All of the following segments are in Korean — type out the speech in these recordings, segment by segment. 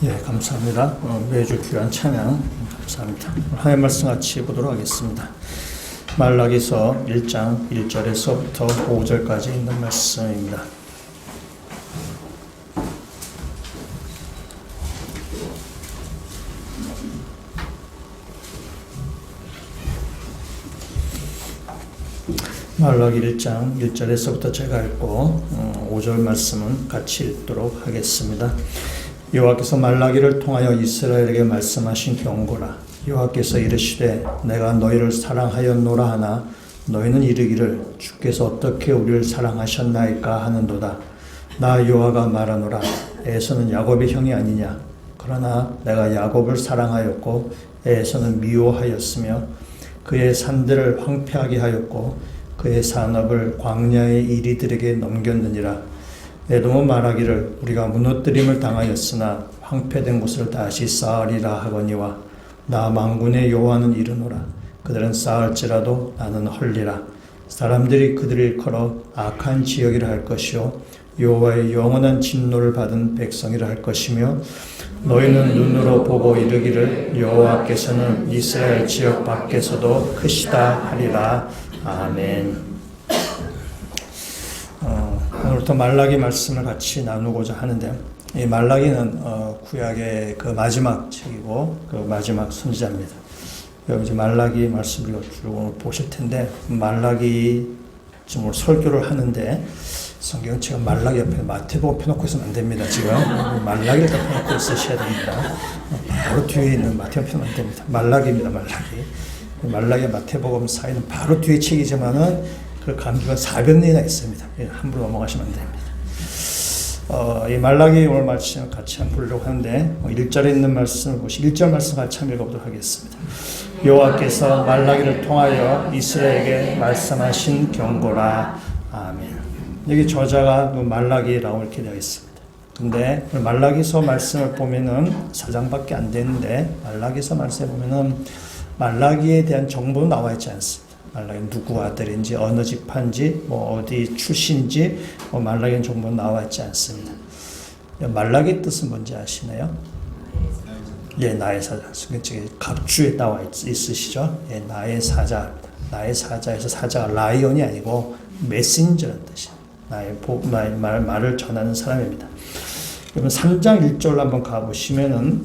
예, 감사합니다. 매주 귀한 찬양 감사합니다. 하나님의 말씀 같이 보도록 하겠습니다. 말라기서 1장 1절에서부터 5절까지 있는 말씀입니다. 말라기 1장 1절에서부터 제가 읽고 5절 말씀은 같이 읽도록 하겠습니다. 여호와께서 말라기를 통하여 이스라엘에게 말씀하신 경고라. 여호와께서 이르시되 내가 너희를 사랑하였노라 하나 너희는 이르기를 주께서 어떻게 우리를 사랑하셨나이까 하는도다. 나 여호와가 말하노라. 에서는 야곱의 형이 아니냐. 그러나 내가 야곱을 사랑하였고 에서는 미워하였으며 그의 산들을 황폐하게 하였고 그의 산업을 광야의 이리들에게 넘겼느니라. 에돔은 말하기를 우리가 무너뜨림을 당하였으나 황폐된 곳을 다시 쌓으리라 하거니와 나 만군의 여호와는 이르노라. 그들은 쌓을지라도 나는 헐리라. 사람들이 그들을 일컬어 악한 지역이라 할 것이요 여호와의 영원한 진노를 받은 백성이라 할 것이며 너희는 눈으로 보고 이르기를 여호와께서는 이스라엘 지역 밖에서도 크시다 하리라. 아멘. 오늘부터 말라기 말씀을 같이 나누고자 하는데, 이 말라기는 구약의 그 마지막 책이고 그 마지막 선지자입니다. 여기 이제 말라기 말씀을 쭉 보실 텐데, 말라기 지금 오늘 설교를 하는데 성경책은 말라기 옆에 마태복음 펴놓고 있으면 안 됩니다. 지금 말라기를 다 펴놓고 있으셔야 됩니다. 바로 뒤에 있는 마태복음 펴놓으면 안 됩니다. 말라기입니다. 말라기와 마태복음 사이는 바로 뒤에 책이지만은 그 간격은 400년이나 있습니다. 함부로 넘어가시면 안 됩니다. 이 말라기 오늘 말씀 같이 한번 보려고 하는데 1절에 있는 말씀을 보시 1절 말씀 같이 한번 읽어보도록 하겠습니다. 여호와께서 말라기를 통하여 이스라엘에게 말씀하신 경고라. 아멘. 여기 저자가 말라기라고 이렇게 되어 있습니다. 근데 말라기서 말씀을 보면은 4장밖에 안 되는데 말라기서 말씀을 보면은 말라기에 대한 정보는 나와 있지 않습니다. 말라기 누구 아들인지 어느 지파인지 어디 출신인지 말라기는 정보는 나와 있지 않습니다. 말라기 뜻은 뭔지 아시나요? 예, 나의 사자. 각주에 나와 있으시죠? 예, 나의 사자. 나의 사자에서 사자가 라이온이 아니고 메신저라는 뜻이에요. 말을 전하는 사람입니다. 그러면 3장 1절로 한번 가보시면은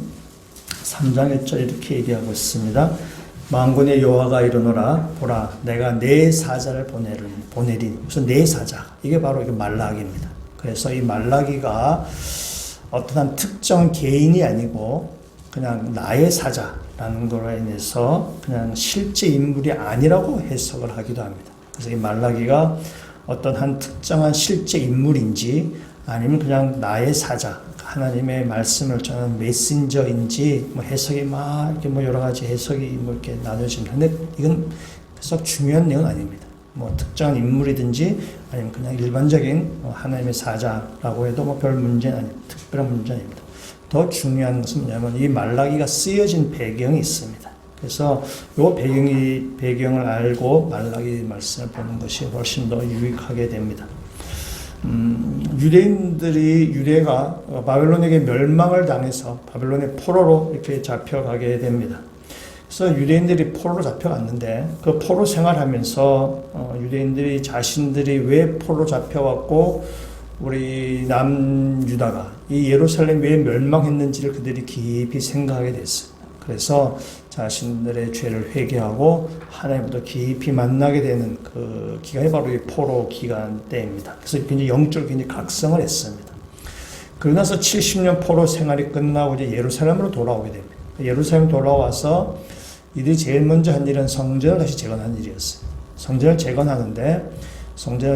3장 1절 이렇게 얘기하고 있습니다. 만군의 여호와가 이르노라. 보라, 내가 내 사자를 보내리니. 그래서 내 사자. 이게 바로 말라기입니다. 그래서 이 말라기가 어떠한 특정 개인이 아니고 그냥 나의 사자라는 거로 인해서 그냥 실제 인물이 아니라고 해석을 하기도 합니다. 그래서 이 말라기가 어떤 한 특정한 실제 인물인지 아니면 그냥 나의 사자, 하나님의 말씀을 전하는 메신저인지 해석이 막 이렇게 여러 가지 해석이 이렇게 나눠집니다. 근데 이건 그래서 중요한 내용은 아닙니다. 특정한 인물이든지 아니면 그냥 일반적인 하나님의 사자라고 해도 별 문제는 아닙니다. 특별한 문제는 아닙니다. 더 중요한 것은 뭐냐면 이 말라기가 쓰여진 배경이 있습니다. 그래서 이 배경을 알고 말라기 말씀을 보는 것이 훨씬 더 유익하게 됩니다. 유대가 바벨론에게 멸망을 당해서 바벨론의 포로로 이렇게 잡혀가게 됩니다. 그래서 유대인들이 포로로 잡혀갔는데 그 포로 생활하면서 유대인들이 자신들이 왜 포로로 잡혀왔고 우리 남유다가 이 예루살렘 왜 멸망했는지를 그들이 깊이 생각하게 됐습니다. 그래서 자신들의 죄를 회개하고 하나님부터 깊이 만나게 되는 그 기간이 바로 이 포로 기간 때입니다. 그래서 굉장히 영적으로 굉장히 각성을 했습니다. 그러고 나서 70년 포로 생활이 끝나고 이제 예루살렘으로 돌아오게 됩니다. 예루살렘 돌아와서 이들이 제일 먼저 한 일은 성전을 다시 재건하는 일이었어요. 성전을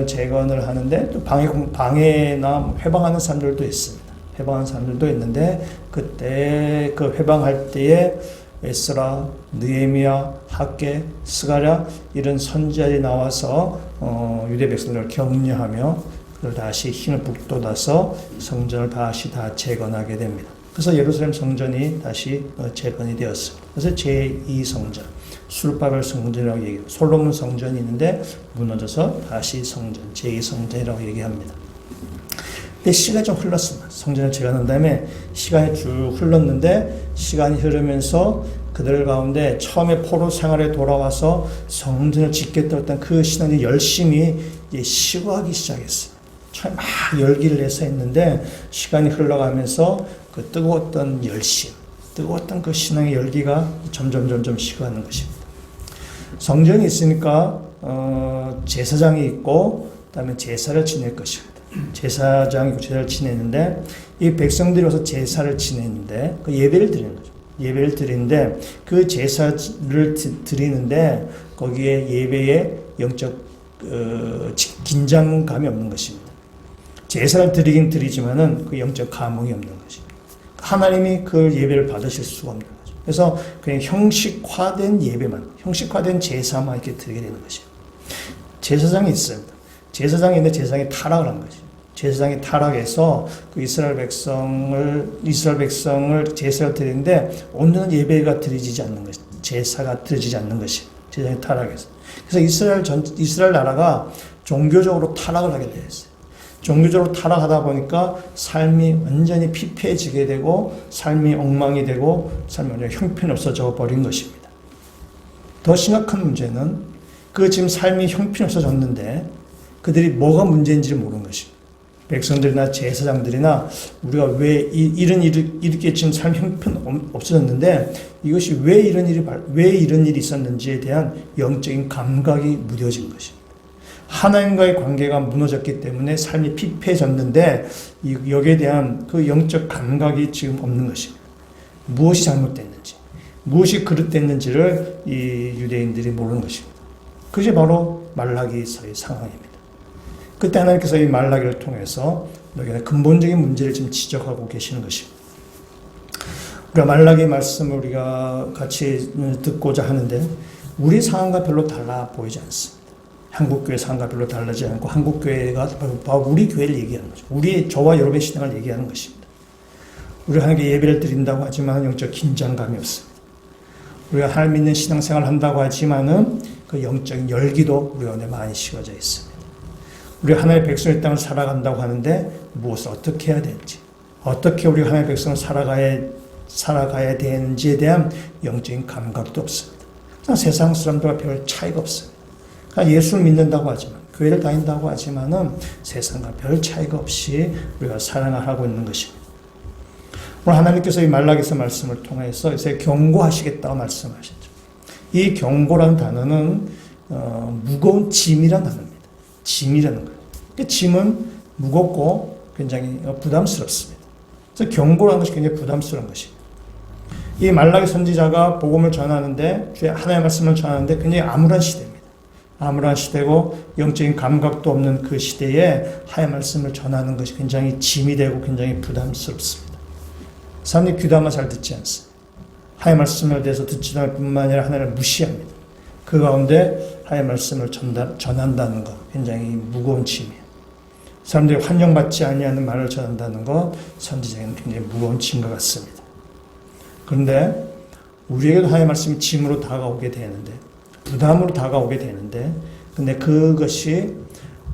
재건하는데 또 방해나 회방하는 사람들도 있습니다. 회방하는 사람들도 있는데 그때 그 회방할 때에 에스라, 느헤미야, 학개, 스가랴 이런 선지자들이 나와서 유대 백성들을 격려하며 그걸 다시 힘을 북돋아서 성전을 다시 재건하게 됩니다. 그래서 예루살렘 성전이 다시 재건이 되었습니다. 그래서 제2성전, 수르바벨 성전이라고 얘기해요. 솔로몬 성전이 있는데 무너져서 다시 성전, 제2성전이라고 얘기합니다. 근데 시간이 좀 흘렀습니다. 성전을 재건한 다음에 시간이 쭉 흘렀는데 시간이 흐르면서 그들 가운데 처음에 포로 생활에 돌아와서 성전을 짓겠다던 그 신앙이 열심히 이제 식어가기 시작했어요. 처음에 막 열기를 내서 했는데 시간이 흘러가면서 그 뜨거웠던 열심, 뜨거웠던 그 신앙의 열기가 점점 식어가는 것입니다. 성전이 있으니까 제사장이 있고 그다음에 제사를 지낼 것입니다. 제사장이 제사를 지내는데 이 백성들이 와서 제사를 지내는데 그 예배를 드리는 거죠. 예배를 드리는데 그 제사를 드리는데 거기에 예배에 영적 긴장감이 없는 것입니다. 제사를 드리긴 드리지만은 그 영적 감흥이 없는 것입니다. 하나님이 그 예배를 받으실 수가 없는 거죠. 그래서 그냥 형식화된 예배만, 형식화된 제사만 이렇게 드리게 되는 것입니다. 제사장이 있습니다. 제사장이 있는데 제사장이 타락을 한 거죠. 제사장이 타락해서 그 이스라엘 백성을 제사를 드리는데 온전한 예배가 드려지지 않는 것이, 제사가 드려지지 않는 것이 제사장이 타락해서. 그래서 이스라엘 나라가 종교적으로 타락을 하게 되었어요. 종교적으로 타락하다 보니까 삶이 완전히 피폐해지게 되고 삶이 엉망이 되고 삶이 완전히 형편없어져 버린 것입니다. 더 심각한 문제는 그 지금 삶이 형편없어졌는데 그들이 뭐가 문제인지를 모르는 것입니다. 백성들이나 제사장들이나 우리가 왜 이런 이렇게 지금 삶 형편 없어졌는데 이것이 왜 이런 일이 있었는지에 대한 영적인 감각이 무뎌진 것입니다. 하나님과의 관계가 무너졌기 때문에 삶이 피폐해졌는데 여기에 대한 그 영적 감각이 지금 없는 것입니다. 무엇이 잘못됐는지, 무엇이 그릇됐는지를 이 유대인들이 모르는 것입니다. 그것이 바로 말라기서의 상황입니다. 그때 하나님께서 이 말라기를 통해서 여기에 근본적인 문제를 지금 지적하고 계시는 것입니다. 우리가 말라기 말씀을 우리가 같이 듣고자 하는데 우리 상황과 별로 달라 보이지 않습니다. 한국교회 상황과 별로 다르지 않고 한국교회가 바로 우리 교회를 얘기하는 거죠. 저와 여러분의 신앙을 얘기하는 것입니다. 우리가 하나님께 예배를 드린다고 하지만 영적 긴장감이 없습니다. 우리가 하나님 믿는 신앙생활을 한다고 하지만은 그 영적인 열기도 우리 안에 많이 식어져 있습니다. 우리가 하나님의 백성의 땅을 살아간다고 하는데 무엇을 어떻게 해야 되는지, 어떻게 우리가 하나님의 백성을 살아가야 되는지에 대한 영적인 감각도 없습니다. 세상 사람들과 별 차이가 없습니다. 예수를 믿는다고 하지만, 교회를 다닌다고 하지만은 세상과 별 차이가 없이 우리가 사랑을 하고 있는 것입니다. 오늘 하나님께서 이 말라기서 말씀을 통해서 이제 경고하시겠다고 말씀하셨죠. 이 경고라는 단어는 무거운 짐이라는 단어입니다. 짐이라는 거예요. 그 짐은 무겁고 굉장히 부담스럽습니다. 그래서 경고라는 것이 굉장히 부담스러운 것입니다. 이 말라기 선지자가 복음을 전하는데, 주의 하나님의 말씀을 전하는데 굉장히 암울한 시대입니다. 암울한 시대고 영적인 감각도 없는 그 시대에 하나님의 말씀을 전하는 것이 굉장히 짐이 되고 굉장히 부담스럽습니다. 사람들이 귀담아 잘 듣지 않습니다. 하나님의 말씀에 대해서 듣지도 않을 뿐만 아니라 하나님을 무시합니다. 그 가운데 하나님의 말씀을 전한다는 것 굉장히 무거운 짐이에요. 사람들이 환영받지 아니하는 말을 전한다는 것 선지자에게는 굉장히 무거운 짐과 같습니다. 그런데 우리에게도 하나님의 말씀이 짐으로 다가오게 되는데, 부담으로 다가오게 되는데, 근데 그것이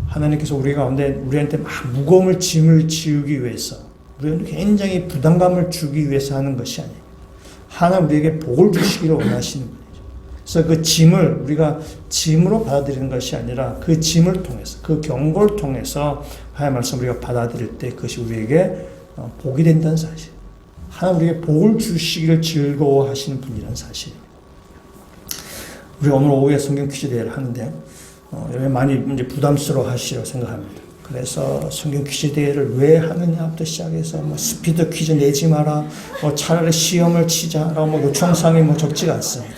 하나님께서 우리 가운데 우리한테 막 무거움을 짐을 지우기 위해서, 우리한테 굉장히 부담감을 주기 위해서 하는 것이 아니에요. 하나님 우리에게 복을 주시기를 원하시는 분이죠. 그래서 그 짐을 우리가 짐으로 받아들이는 것이 아니라 그 짐을 통해서, 그 경고를 통해서 하나님의 말씀 우리가 받아들일 때 그것이 우리에게 복이 된다는 사실. 하나님 우리에게 복을 주시기를 즐거워하시는 분이라는 사실입니다. 우리 오늘 오후에 성경 퀴즈 대회를 하는데 여러분 많이 이제 부담스러워 하시라고 생각합니다. 그래서 성경 퀴즈 대회를 왜 하느냐부터 시작해서 스피드 퀴즈 내지 마라, 차라리 시험을 치자라고 요청사항이 적지가 않습니다.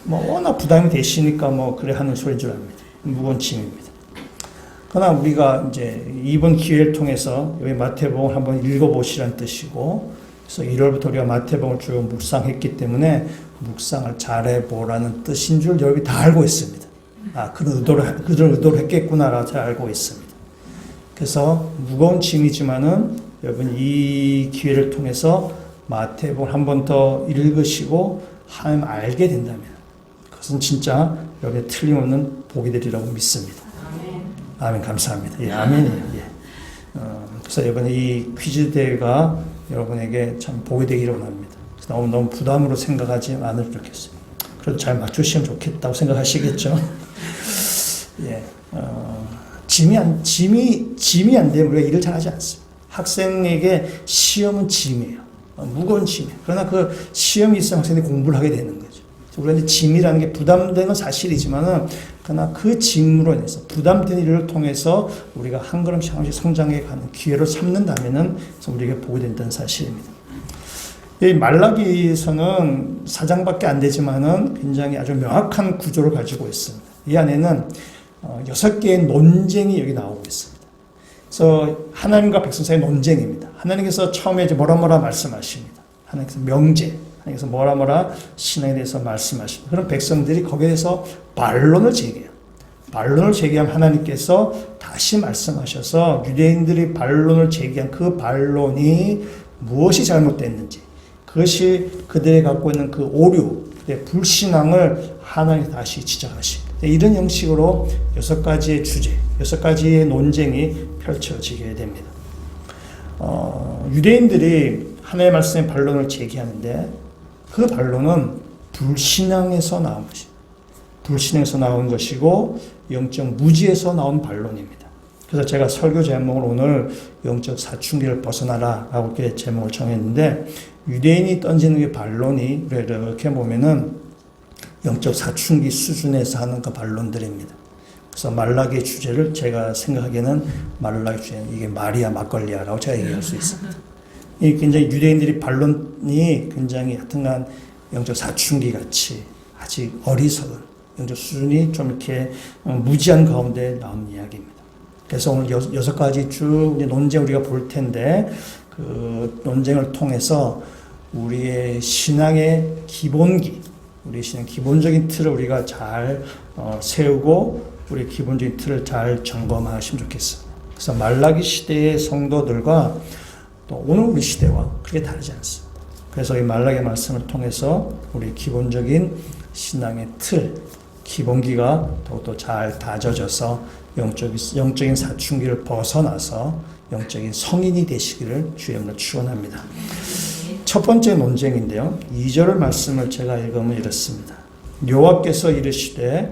워낙 부담이 되시니까 그래 하는 소리인 줄 압니다. 무거운 짐입니다. 그러나 우리가 이제 이번 기회를 통해서 여기 마태복음을 한번 읽어보시라는 뜻이고, 그래서 1월부터 우리가 마태복음을 쭉 묵상했기 때문에 묵상을 잘해보라는 뜻인 줄 여러분이 다 알고 있습니다. 그런 의도를 했겠구나라고 잘 알고 있습니다. 그래서 무거운 짐이지만은 여러분 이 기회를 통해서 마태복음 한 번 더 읽으시고 하나님 알게 된다면 그것은 진짜 여러분의 틀림없는 복이 되리라고 믿습니다. 아멘. 감사합니다. 아멘이에요. 그래서 이번에 이 퀴즈 대회가 여러분에게 참 복이 되기를 원합니다. 너무 부담으로 생각하지 않으면 좋겠어요. 그래도 잘 맞추시면 좋겠다고 생각하시겠죠? 예, 짐이 안 되면 우리가 일을 잘 하지 않습니다. 학생에게 시험은 짐이에요. 무거운 짐이에요. 그러나 그 시험이 있으면 학생들이 공부를 하게 되는 거죠. 우리가 짐이라는 게 부담된 건 사실이지만은, 그러나 그 짐으로 인해서 부담된 일을 통해서 우리가 한 걸음씩 한 걸음씩 성장해 가는 기회를 삼는다면은 우리에게 복이 된다는 사실입니다. 이 말라기서는 4장밖에 안 되지만은 굉장히 아주 명확한 구조를 가지고 있습니다. 이 안에는 6개의 논쟁이 여기 나오고 있습니다. 그래서 하나님과 백성 사이의 논쟁입니다. 하나님께서 처음에 이제 뭐라 말씀하십니다. 하나님께서 명제, 하나님께서 뭐라 신앙에 대해서 말씀하십니다. 그럼 백성들이 거기에 대해서 반론을 제기해요. 반론을 제기하면 하나님께서 다시 말씀하셔서 유대인들이 반론을 제기한 그 반론이 무엇이 잘못됐는지, 그것이 그들이 갖고 있는 그 오류, 불신앙을 하나님이 다시 지적하십니다. 이런 형식으로 6가지의 주제, 6가지의 논쟁이 펼쳐지게 됩니다. 유대인들이 하나님의 말씀의 반론을 제기하는데, 그 반론은 불신앙에서 나온 것입니다. 불신앙에서 나온 것이고 영적 무지에서 나온 반론입니다. 그래서 제가 설교 제목을 오늘 영적 사춘기를 벗어나라 라고 이렇게 제목을 정했는데, 유대인이 던지는 게 반론이 이렇게 보면은 영적 사춘기 수준에서 하는 그 반론들입니다. 그래서 말라기의 주제를 제가 생각하기에는 말라기 주제는 이게 마리아 막걸리아라고 제가 얘기할 수 있습니다. 이 굉장히 유대인들이 반론이 굉장히 하여튼간 영적 사춘기 같이 아직 어리석은 영적 수준이 좀 이렇게 무지한 가운데 나온 이야기입니다. 그래서 오늘 6가지 쭉 논쟁 우리가 볼 텐데, 그 논쟁을 통해서 우리의 신앙의 기본기, 우리 신앙 기본적인 틀을 우리가 잘 세우고 우리 기본적인 틀을 잘 점검하시면 좋겠습니다. 그래서 말라기 시대의 성도들과 또 오늘 우리 시대와 그렇게 다르지 않습니다. 그래서 이 말라기 말씀을 통해서 우리 기본적인 신앙의 틀, 기본기가 더욱더 잘 다져져서 영적인 사춘기를 벗어나서 영적인 성인이 되시기를 주의 이름으로 축원합니다. 첫 번째 논쟁인데요. 2절 말씀을 제가 읽으면 이렇습니다. 여호와께서 이르시되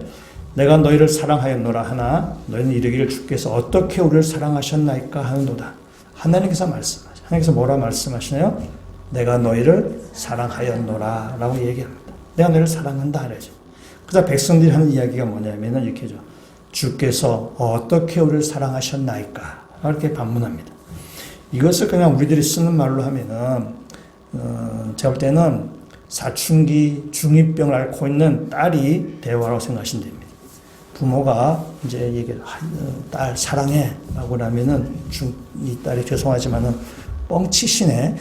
내가 너희를 사랑하였노라 하나 너희는 이르기를 주께서 어떻게 우리를 사랑하셨나이까 하는도다. 하나님께서 말씀하시죠. 하나님께서 뭐라 말씀하시나요? 내가 너희를 사랑하였노라 라고 얘기합니다. 내가 너희를 사랑한다 하죠. 그래서 백성들이 하는 이야기가 뭐냐면 이렇게죠. 주께서 어떻게 우리를 사랑하셨나이까 이렇게 반문합니다. 이것을 그냥 우리들이 쓰는 말로 하면은 제가 볼 때는 사춘기 중이병을 앓고 있는 딸이 대화라고 생각하시면 됩니다. 부모가 이제 얘기를 딸 사랑해 라고 하면은 이 딸이 죄송하지만은 뻥치시네.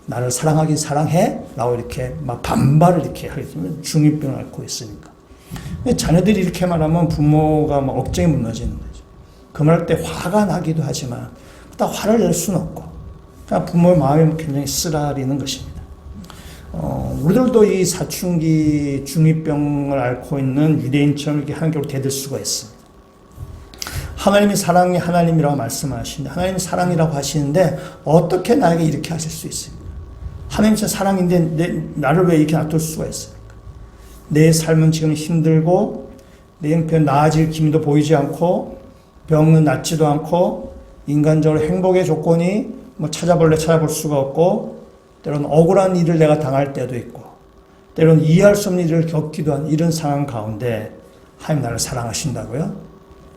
나를 사랑하긴 사랑해? 라고 이렇게 막 반발을 이렇게 하게 되면 중이병을 앓고 있으니까. 자녀들이 이렇게 말하면 부모가 막 억장이 무너지는 거죠. 그 말할 때 화가 나기도 하지만 딱 화를 낼 수는 없고 그냥 부모의 마음이 굉장히 쓰라리는 것입니다. 우리들도 이 사춘기 중이병을 앓고 있는 유대인처럼 이렇게 한결 대들 수가 있습니다. 하나님이 사랑이 하나님이라고 말씀하시는데 하나님이 사랑이라고 하시는데 어떻게 나에게 이렇게 하실 수 있습니까? 하나님이 사랑인데 나를 왜 이렇게 놔둘 수가 있습니까? 내 삶은 지금 힘들고 내 형편 나아질 기미도 보이지 않고 병은 낫지도 않고 인간적으로 행복의 조건이 찾아볼 수가 없고 때로는 억울한 일을 내가 당할 때도 있고 때로는 이해할 수 없는 일을 겪기도 한 이런 상황 가운데 하나님 나를 사랑하신다고요?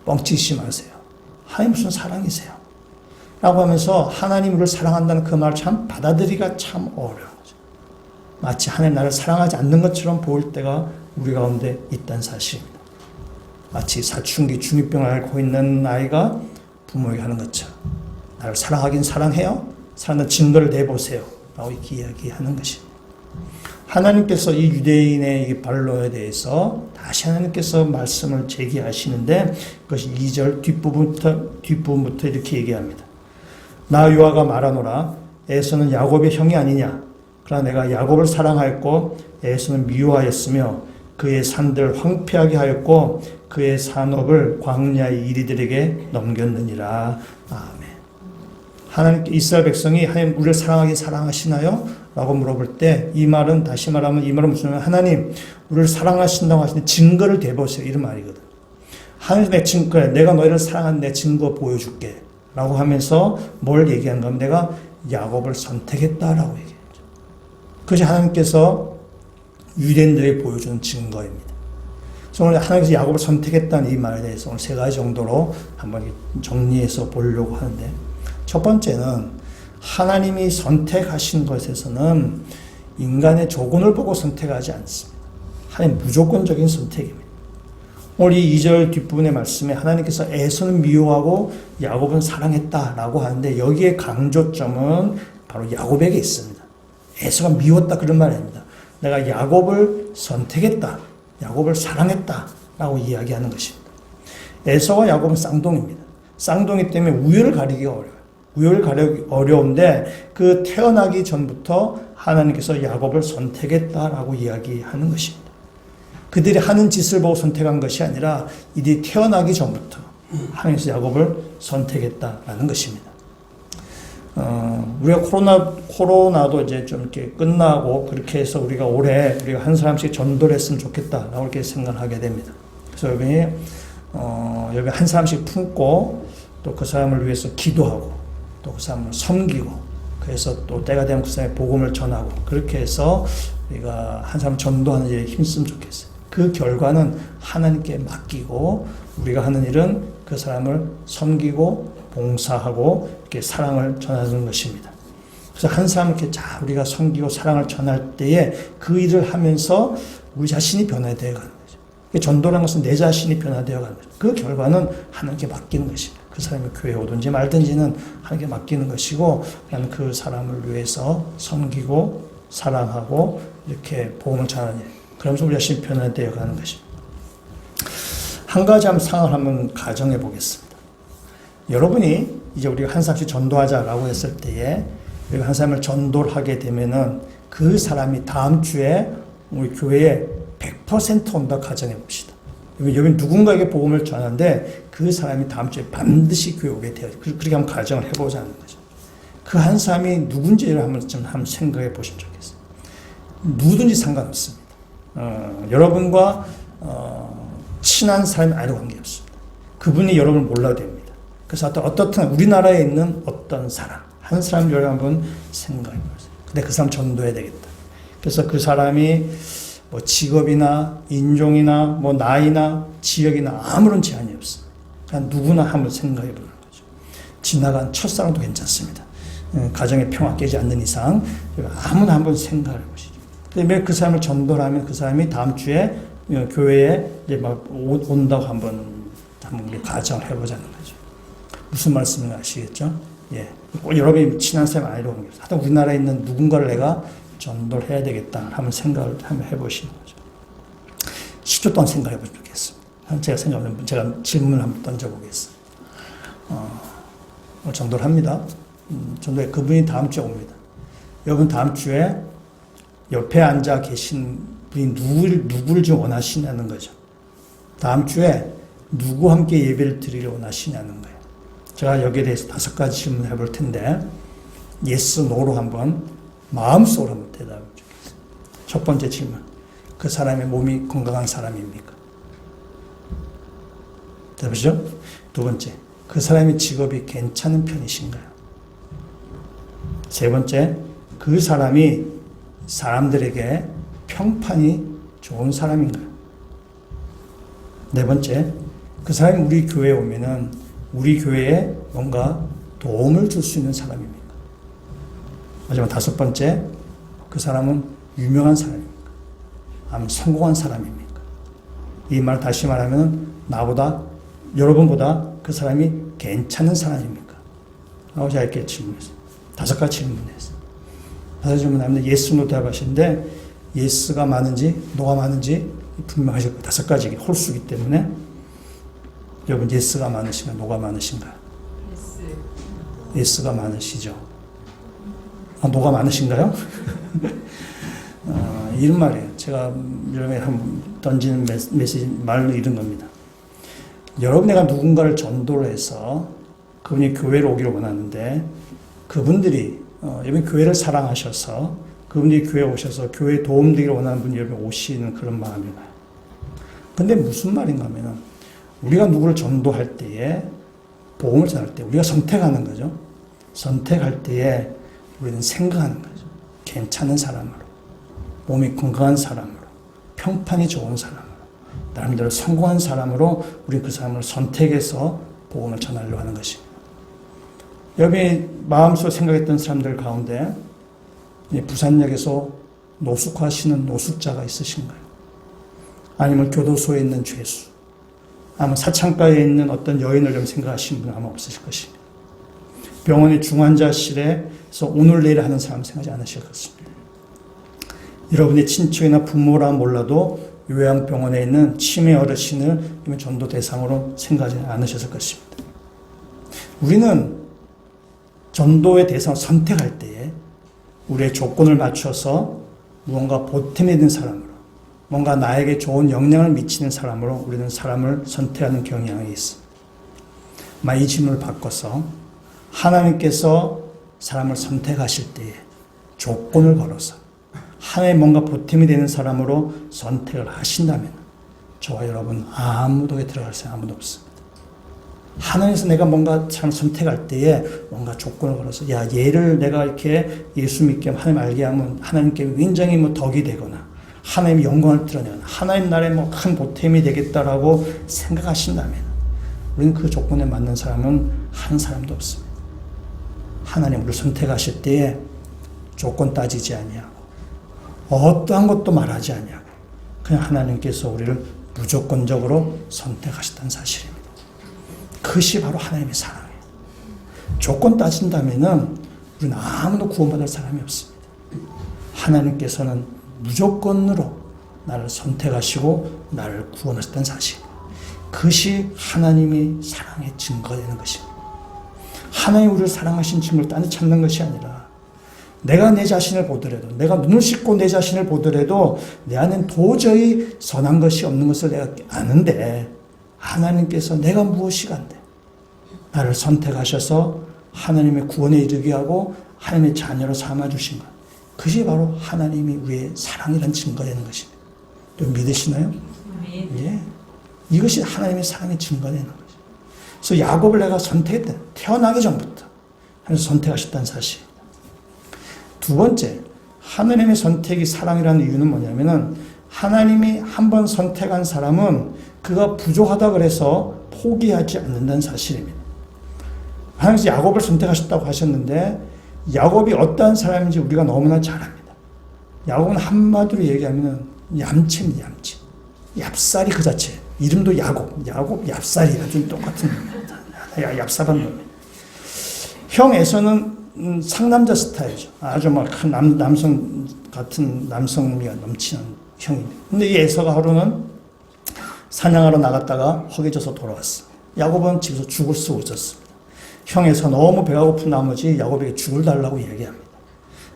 뻥치지 마세요. 하나님 무슨 사랑이세요? 라고 하면서 하나님을 사랑한다는 그 말을 참 받아들이기가 참 어려운 거죠. 마치 하나님 나를 사랑하지 않는 것처럼 보일 때가 우리 가운데 있다는 사실입니다. 마치 사춘기 중이병을 앓고 있는 아이가 부모에게 하는 것처럼 나를 사랑하긴 사랑해요? 사랑하는 증거를 내보세요. 라고 이렇게 이야기하는 것입니다. 하나님께서 이 유대인의 이 반론에 대해서 다시 하나님께서 말씀을 제기하시는데 그것이 2절 뒷부분부터 이렇게 얘기합니다. 나 요아가 말하노라 에서는 야곱의 형이 아니냐. 그러나 내가 야곱을 사랑하였고 에서는 미워하였으며 그의 산들 황폐하게 하였고 그의 산업을 광야의 이리들에게 넘겼느니라. 아멘. 하나님께 이스라엘 백성이 하나님 우리를 사랑하긴 사랑하시나요? 라고 물어볼 때 이 말은 다시 말하면 이 말은 무슨 말이냐면 하나님 우리를 사랑하신다고 하시는 증거를 대보세요. 이런 말이거든. 하나님의 증거, 내가 너희를 사랑하는 내 증거 보여줄게. 라고 하면서 뭘 얘기한 거면 내가 야곱을 선택했다라고 얘기했죠. 그것이 하나님께서 유대인 너에 보여주는 증거입니다. 그래서 오늘 하나님께서 야곱을 선택했다는 이 말에 대해서 오늘 세 가지 정도로 한번 정리해서 보려고 하는데 첫 번째는 하나님이 선택하신 것에서는 인간의 조건을 보고 선택하지 않습니다. 하나님 무조건적인 선택입니다. 오늘 이 2절 뒷부분의 말씀에 하나님께서 에서는 미워하고 야곱은 사랑했다라고 하는데 여기에 강조점은 바로 야곱에게 있습니다. 에서가 미웠다 그런 말 아닙니다. 내가 야곱을 선택했다. 야곱을 사랑했다라고 이야기하는 것입니다. 에서와 야곱은 쌍둥이입니다. 쌍둥이 때문에 우열을 가리기가 어려워요. 우열을 가리기 어려운데 그 태어나기 전부터 하나님께서 야곱을 선택했다라고 이야기하는 것입니다. 그들이 하는 짓을 보고 선택한 것이 아니라 이들이 태어나기 전부터 하나님께서 야곱을 선택했다라는 것입니다. 우리가 코로나도 이제 좀 이렇게 끝나고 그렇게 해서 우리가 올해 우리가 한 사람씩 전도를 했으면 좋겠다라고 이렇게 생각하게 됩니다. 그래서 여러분이 한 사람씩 품고 또 그 사람을 위해서 기도하고 또 그 사람을 섬기고 그래서 또 때가 되면 그 사람의 복음을 전하고 그렇게 해서 우리가 한 사람 전도하는 일에 힘쓰면 좋겠어요. 그 결과는 하나님께 맡기고 우리가 하는 일은 그 사람을 섬기고 봉사하고 이렇게 사랑을 전하는 것입니다. 그래서 한 사람 이렇게 우리가 섬기고 사랑을 전할 때에 그 일을 하면서 우리 자신이 변화되어 가는 거죠. 전도라는 것은 내 자신이 변화되어 가는 거죠. 그 결과는 하나님께 맡기는 것입니다. 그 사람이 교회에 오든지 말든지는 하나님께 맡기는 것이고 그냥 그 사람을 위해서 섬기고 사랑하고 이렇게 복음을 전하는 일. 그러면서 우리 자신이 변화되어 가는 것입니다. 한 가지 상황을 한번 가정해 보겠습니다. 여러분이 이제 우리가 한 사람씩 전도하자라고 했을 때에 우리가 한 사람을 전도를 하게 되면은 그 사람이 다음 주에 우리 교회에 100% 온다 가정해 봅시다. 여기 누군가에게 복음을 전하는데 그 사람이 다음 주에 반드시 교회에 오게 돼요. 그렇게 한번 가정을 해보자는 거죠. 그 한 사람이 누군지를 한번 생각해 보시면 좋겠어요. 누구든지 상관없습니다. 여러분과 친한 사람이 아니고 관계없습니다. 그분이 여러분을 몰라도 됩니다. 그래서 어떻든 우리나라에 있는 어떤 사람, 한 사람 여러분 한번 생각해 보세요. 근데 그 사람 전도해야 되겠다. 그래서 그 사람이 뭐 직업이나 인종이나 뭐 나이나 지역이나 아무런 제한이 없습니다. 그냥 누구나 한번 생각해 보는 거죠. 지나간 첫사랑도 괜찮습니다. 가정의 평화 깨지 않는 이상 아무나 한번 생각해 보시죠. 그다음에 그 사람을 전도를 하면 그 사람이 다음 주에 교회에 이제 막 온다고 한번 가정을 해보자는 거죠. 무슨 말씀인지 아시겠죠? 예. 꼭 여러분이 친한 사람 아니라고 하는 거죠. 하여튼 우리나라에 있는 누군가를 내가 전도를 해야 되겠다 한번 생각을 한번 해보시는 거죠. 10초 동안 생각해 보시면 좋겠습니다. 제가 질문을 한번 던져보겠습니다. 전도를 합니다. 전도에 그분이 다음 주에 옵니다. 여러분 다음 주에 옆에 앉아 계신 분이 누구를 좀 원하시냐는 거죠. 다음 주에 누구 함께 예배를 드리려 원하시냐는 거예요. 제가 여기에 대해서 5가지 질문을 해볼 텐데 yes, no로 한번 마음속으로 한번 대답해 주겠습니다. 첫 번째 질문. 그 사람의 몸이 건강한 사람입니까? 대답이죠? 두 번째. 그 사람의 직업이 괜찮은 편이신가요? 세 번째. 그 사람이 사람들에게 평판이 좋은 사람인가요? 네 번째. 그 사람이 우리 교회에 오면은 우리 교회에 뭔가 도움을 줄 수 있는 사람입니까? 마지막 5번째, 그 사람은 유명한 사람입니까? 아니면 성공한 사람입니까? 이 말 다시 말하면 나보다, 여러분보다 그 사람이 괜찮은 사람입니까? 라고 제가 이렇게 질문했어요. 5가지 질문했어요. 5가지 질문하면 예스, 노 대답하시는데 예스가 많은지 노가 많은지 분명하실 거예요. 5가지 홀수기 때문에 여러분 예스가 많으신가요? 노가 많으신가요? 예스가 많으시죠? 노가 많으신가요? 이런 말이에요. 제가 여러분에 한번 던지는 말로 이런 겁니다. 여러분 내가 누군가를 전도를 해서 그분이 교회를 오기를 원하는데 그분들이 여러분 교회를 사랑하셔서 그분들이 교회에 오셔서 교회에 도움되기를 원하는 분이 여러분 오시는 그런 마음이 나요. 근데 무슨 말인가 하면은 우리가 누구를 전도할 때에 복음을 전할 때 우리가 선택하는 거죠. 선택할 때에 우리는 생각하는 거죠. 괜찮은 사람으로, 몸이 건강한 사람으로, 평판이 좋은 사람으로, 나름대로 성공한 사람으로 우리 그 사람을 선택해서 복음을 전하려고 하는 것입니다. 여러분이 마음속으로 생각했던 사람들 가운데 부산역에서 노숙하시는 노숙자가 있으신가요? 아니면 교도소에 있는 죄수, 아마 사창가에 있는 어떤 여인을 좀 생각하시는 분은 아마 없으실 것입니다. 병원의 중환자실에서 오늘 내일 하는 사람 생각하지 않으실 것입니다. 여러분의 친척이나 부모라 몰라도 요양병원에 있는 치매 어르신을 전도 대상으로 생각하지 않으셨을 것입니다. 우리는 전도의 대상을 선택할 때에 우리의 조건을 맞춰서 무언가 보탬이 되는 사람으로, 뭔가 나에게 좋은 영향을 미치는 사람으로 우리는 사람을 선택하는 경향이 있습니다. 이 질문을 바꿔서 하나님께서 사람을 선택하실 때에 조건을 걸어서 하나님 뭔가 보탬이 되는 사람으로 선택을 하신다면 저와 여러분 아무도 들어갈 사람 아무도 없습니다. 하나님께서 내가 뭔가 사람을 선택할 때에 뭔가 조건을 걸어서 얘를 내가 이렇게 예수 믿게 하면 하나님 알게 하면 하나님께 굉장히 덕이 되거나 하나님의 영광을 드러내거나 하나님 나라에 큰 보탬이 되겠다라고 생각하신다면 우리는 그 조건에 맞는 사람은 한 사람도 없습니다. 하나님 우리를 선택하실 때에 조건 따지지 아니하고 어떠한 것도 말하지 아니하고 그냥 하나님께서 우리를 무조건적으로 선택하셨다는 사실입니다. 그것이 바로 하나님의 사랑이에요. 조건 따진다면은 우리는 아무도 구원받을 사람이 없습니다. 하나님께서는 무조건으로 나를 선택하시고 나를 구원하셨다는 사실. 그것이 하나님의 사랑의 증거가 되는 것입니다. 하나님 우리를 사랑하신 증거를 딴 데 찾는 것이 아니라 내가 내 자신을 보더라도 내가 눈을 씻고 내 자신을 보더라도 내 안엔 도저히 선한 것이 없는 것을 내가 아는데 하나님께서 내가 무엇이 간데 나를 선택하셔서 하나님의 구원에 이르게 하고 하나님의 자녀로 삼아주신 것. 그것이 바로 하나님이 우리의 사랑이라는 증거가 되는 것입니다. 좀 믿으시나요? 예. 이것이 하나님의 사랑의 증거가 되는 것이죠. 그래서 야곱을 내가 선택했다. 태어나기 전부터 하나님께서 선택하셨다는 사실입니다. 두 번째, 하나님의 선택이 사랑이라는 이유는 뭐냐면은 하나님이 한번 선택한 사람은 그가 부족하다 그래서 포기하지 않는다는 사실입니다. 하나님께서 야곱을 선택하셨다고 하셨는데 야곱이 어떠한 사람인지 우리가 너무나 잘 압니다. 야곱은 한마디로 얘기하면 얌체입니다. 얌체. 얍살이 그 자체. 이름도 야곱. 야곱 얍살이 좀 똑같은 놈입니다. 얍삽한 놈입니다. 형 에서는 상남자 스타일이죠. 아주 큰 남성 같은 남성미가 넘치는 형입니다. 근데 이 에서가 하루는 사냥하러 나갔다가 허기져서 돌아왔어. 야곱은 집에서 죽을 쓰고 있었습니다. 형에서 너무 배가 고픈 나머지 야곱에게 죽을 달라고 얘기합니다.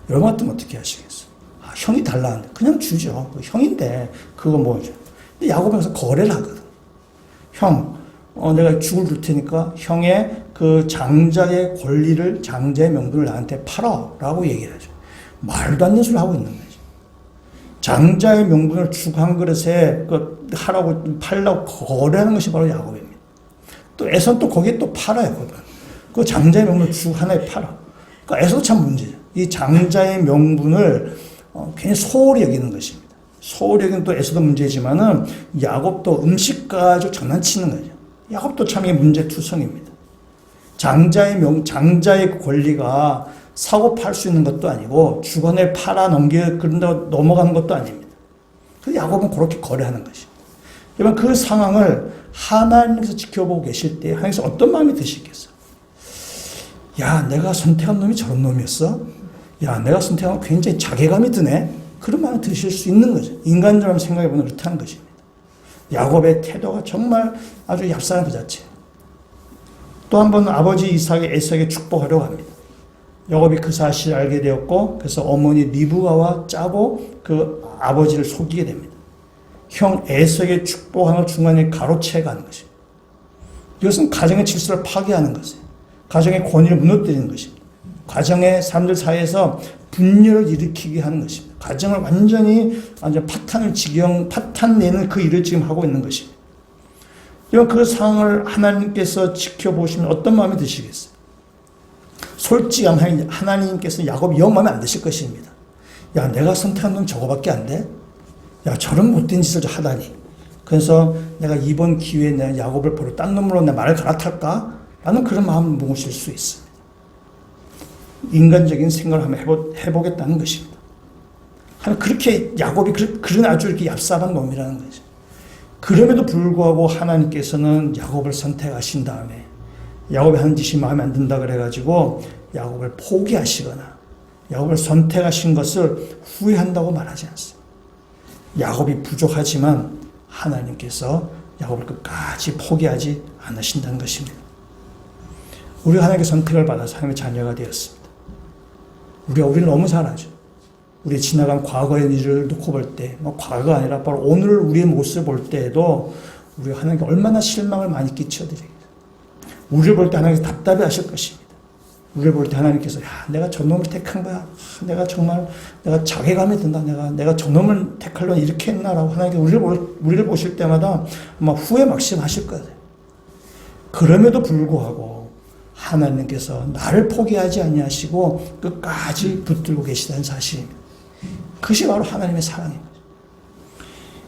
여러분 같으면 어떻게 하시겠어요? 형이 달라는데 그냥 주죠. 형인데 그거 뭐죠? 근데 야곱에서 거래를 하거든. 형, 내가 죽을 줄 테니까 형의 그 장자의 권리를 장자의 명분을 나한테 팔아라고 얘기를 하죠. 말도 안 되는 소리를 하고 있는 거죠. 장자의 명분을 죽 한 그릇에 하라고 팔라고 거래하는 것이 바로 야곱입니다. 또 에서는 또 거기에 또 팔아요. 그 장자의 명분을 죽 하나에 팔아. 그러니까 에서 참 문제죠. 이 장자의 명분을 괜히 소홀히 여기는 것입니다. 소홀히 여기는 또 에서도 문제지만은 야곱도 음식 가지고 장난치는 거죠. 야곱도 참 이 문제투성입니다. 장자의 권리가 사고 팔 수 있는 것도 아니고 주거에 팔아 그런다고 넘어가는 것도 아닙니다. 그래서 야곱은 그렇게 거래하는 것입니다. 여러분 그 상황을 하나님께서 지켜보고 계실 때 하나님께서 어떤 마음이 드시겠어요? 야, 내가 선택한 놈이 저런 놈이었어? 야, 내가 선택한 건 굉장히 자괴감이 드네? 그런 마음이 드실 수 있는 거죠. 인간적으로 생각해보면 그렇다는 것입니다. 야곱의 태도가 정말 아주 얍삽한 그 자체예요. 또 한 번 아버지 이삭의 에서에게 축복하려고 합니다. 야곱이 그 사실을 알게 되었고 그래서 어머니 리브가와 짜고 그 아버지를 속이게 됩니다. 형 에서에게 축복하는 중간에 가로채가는 것입니다. 이것은 가정의 질서를 파괴하는 것이에요. 가정의 권위를 무너뜨리는 것입니다. 가정의 사람들 사이에서 분열을 일으키게 하는 것입니다. 가정을 완전 파탄 내는 그 일을 지금 하고 있는 것입니다. 이런 그 상황을 하나님께서 지켜보시면 어떤 마음이 드시겠어요? 솔직히 하나님께서 야곱이 영 마음에 안 드실 것입니다. 야, 내가 선택한 놈 저거밖에 안 돼? 야, 저런 못된 짓을 하다니. 그래서 내가 이번 기회에 내가 야곱을 버리고 딴 놈으로 내 말을 갈아탈까? 라는 그런 마음을 먹으실 수 있습니다. 인간적인 생각을 한번 해보겠다는 것입니다. 그렇게 야곱이 그런 아주 이렇게 얍삽한 놈이라는 거죠. 그럼에도 불구하고 하나님께서는 야곱을 선택하신 다음에 야곱이 하는 짓이 마음에 안 든다 그래가지고 야곱을 포기하시거나 야곱을 선택하신 것을 후회한다고 말하지 않습니다. 야곱이 부족하지만 하나님께서 야곱을 끝까지 포기하지 않으신다는 것입니다. 우리가 하나님께 선택을 받아서 하나님의 자녀가 되었습니다. 우리를 너무 잘 알죠. 우리 지나간 과거의 일을 놓고 볼 때, 과거가 아니라 바로 오늘 우리의 모습을 볼 때에도 우리가 하나님께 얼마나 실망을 많이 끼쳐드리겠어요. 우리를 볼 때 하나님께서 답답해 하실 것입니다. 우리를 볼 때 하나님께서, 야, 내가 저놈을 택한 거야. 내가 자괴감이 든다. 내가 저놈을 택하려니 이렇게 했나라고 하나님께 우리를 보실 때마다 아마 후회 막심하실 거예요. 그럼에도 불구하고 하나님께서 나를 포기하지 아니하시고 끝까지 붙들고 계시다는 사실입니다. 그것이 바로 하나님의 사랑입니다.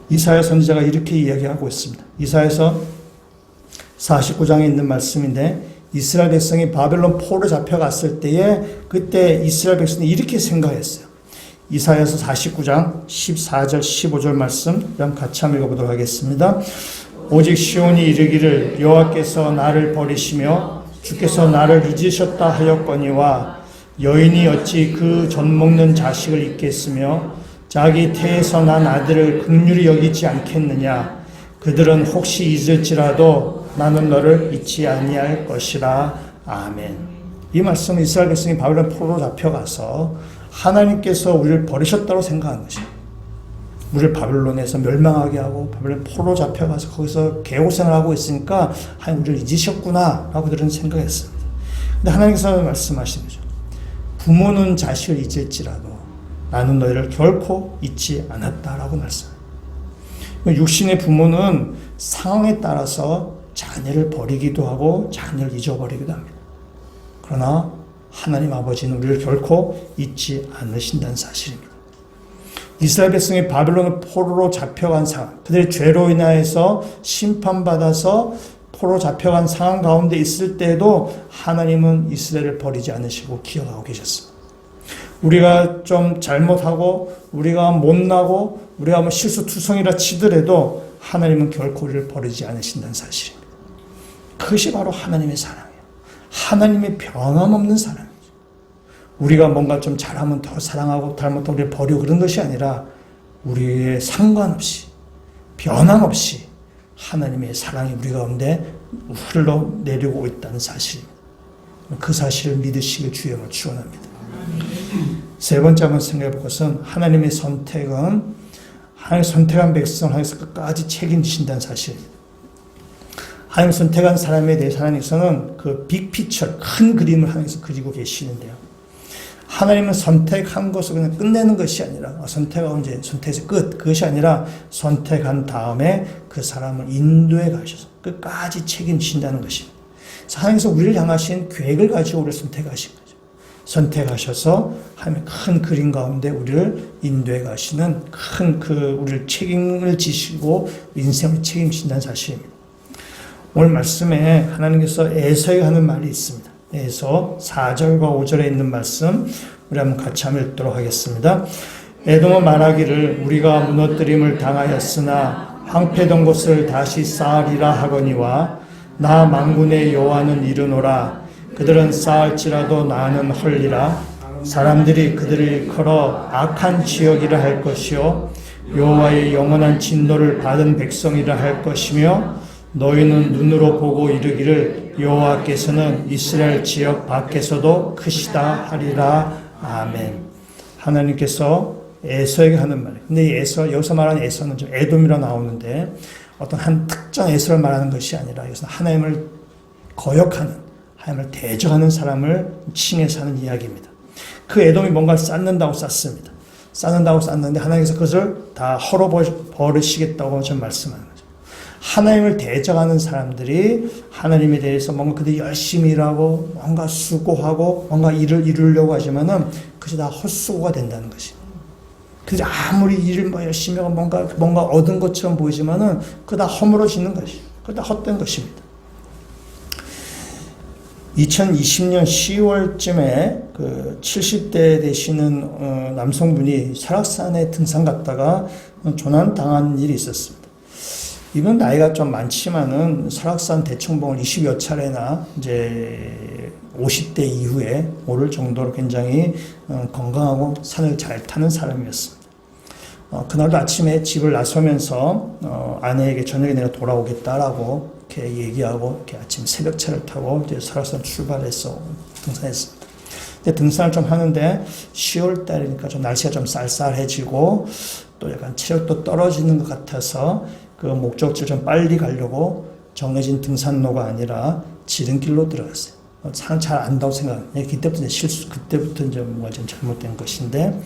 이사야 선지자가 이렇게 이야기하고 있습니다. 이사야서 49장에 있는 말씀인데 이스라엘 백성이 바벨론 포로 잡혀갔을 때에 그때 이스라엘 백성이 이렇게 생각했어요. 이사야서 49장 14절 15절 말씀 같이 한번 읽어보도록 하겠습니다. 오직 시온이 이르기를 여호와께서 나를 버리시며 주께서 나를 잊으셨다 하였거니와 여인이 어찌 그 젖 먹는 자식을 잊겠으며 자기 태에서 난 아들을 긍휼히 여기지 않겠느냐. 그들은 혹시 잊을지라도 나는 너를 잊지 아니할 것이라. 아멘. 이 말씀은 이스라엘 백성이 바벨론 포로로 잡혀가서 하나님께서 우리를 버리셨다고 생각한 것입니다. 우리를 바벨론에서 멸망하게 하고 바벨론 포로로 잡혀가서 거기서 개고생을 하고 있으니까 하나님 우리를 잊으셨구나 라고 그들은 생각했습니다. 근데 하나님께서 말씀하신 거죠. 부모는 자식을 잊을지라도 나는 너희를 결코 잊지 않았다라고 말씀합니다. 육신의 부모는 상황에 따라서 자녀를 버리기도 하고 자녀를 잊어버리기도 합니다. 그러나 하나님 아버지는 우리를 결코 잊지 않으신다는 사실입니다. 이스라엘 백성이 바벨론 포로로 잡혀간 상황, 그들의 죄로 인하여서 심판받아서 포로 잡혀간 상황 가운데 있을 때에도 하나님은 이스라엘을 버리지 않으시고 기억하고 계셨습니다. 우리가 좀 잘못하고 우리가 못나고 우리가 실수투성이라 치더라도 하나님은 결코 우리를 버리지 않으신다는 사실입니다. 그것이 바로 하나님의 사랑이에요. 하나님의 변함없는 사랑이죠. 우리가 뭔가 좀 잘하면 더 사랑하고 잘못하면 우리를 버리고 그런 것이 아니라 우리의 상관없이 변함없이 하나님의 사랑이 우리 가운데 흘러내리고 있다는 사실입니다. 그 사실을 믿으시길 주의 이름으로 축원합니다. 세 번째 한번 생각해 볼 것은 하나님의 선택은 하나님 선택한 백성을 하나님께서 끝까지 책임지신다는 사실입니다. 하나님 선택한 사람에 대해서 하나님께서는 그 빅피처, 큰 그림을 하나님께서 그리고 계시는데요. 하나님은 선택한 것을 그냥 끝내는 것이 아니라 선택하고 이제 선택에서 끝, 그것이 아니라 선택한 다음에 그 사람을 인도해 가셔서 끝까지 책임지신다는 것입니다. 그래서 하나님께서 우리를 향하신 계획을 가지고 우리를 선택하신 거죠. 선택하셔서 하나님의 큰 그림 가운데 우리를 인도해 가시는 큰 우리를 책임을 지시고 인생을 책임지신다는 사실입니다. 오늘 말씀에 하나님께서 에서에게 하는 말이 있습니다. 에서 4절과 5절에 있는 말씀 우리 한번 같이 한번 읽도록 하겠습니다. 에돔은 말하기를 우리가 무너뜨림을 당하였으나 황폐된 곳을 다시 쌓으리라 하거니와 나 만군의 여호와는 이르노라. 그들은 쌓을지라도 나는 헐리라. 사람들이 그들을 걸어 악한 지역이라 할 것이요 여호와의 영원한 진노를 받은 백성이라 할 것이며 너희는 눈으로 보고 이르기를 여호와께서는 이스라엘 지역 밖에서도 크시다 하리라. 아멘. 하나님께서 에서에게 하는 말. 근데 이 에서, 여기서 말하는 에서는 좀 에돔이라 나오는데 어떤 한 특정 에서를 말하는 것이 아니라 이것은 하나님을 거역하는 하나님을 대적하는 사람을 칭해서 하는 이야기입니다. 그 에돔이 뭔가를 쌓는다고 쌓습니다. 쌓는다고 쌓는데 하나님께서 그것을 다 헐어버리시겠다고 좀 말씀하는 거죠. 하나님을 대적하는 사람들이 하나님에 대해서 뭔가 그들이 열심히 일하고 뭔가 수고하고 뭔가 일을 이루려고 하지만은 그것이 다 헛수고가 된다는 것입니다. 그들이 아무리 일을 열심히 하고 뭔가 얻은 것처럼 보이지만은 그거 다 허물어지는 것이에요. 그거 다 헛된 것입니다. 2020년 10월쯤에 그 70대 되시는 남성분이 설악산에 등산 갔다가 조난 당한 일이 있었습니다. 이분 나이가 좀 많지만은 설악산 대청봉을 20여 차례나 이제 50대 이후에 오를 정도로 굉장히 건강하고 산을 잘 타는 사람이었습니다. 그날도 아침에 집을 나서면서 아내에게 저녁에 내가 돌아오겠다라고 이렇게 얘기하고 이렇게 아침 새벽차를 타고 이제 설악산 출발해서 등산했습니다. 근데 등산을 좀 하는데 10월 달이니까 좀 날씨가 좀 쌀쌀해지고 또 약간 체력도 떨어지는 것 같아서 그 목적지를 좀 빨리 가려고 정해진 등산로가 아니라 지름길로 들어갔어요. 산 잘 안다고 생각해요. 그때부터 이제 그때부터 이제 뭔가 좀 잘못된 것인데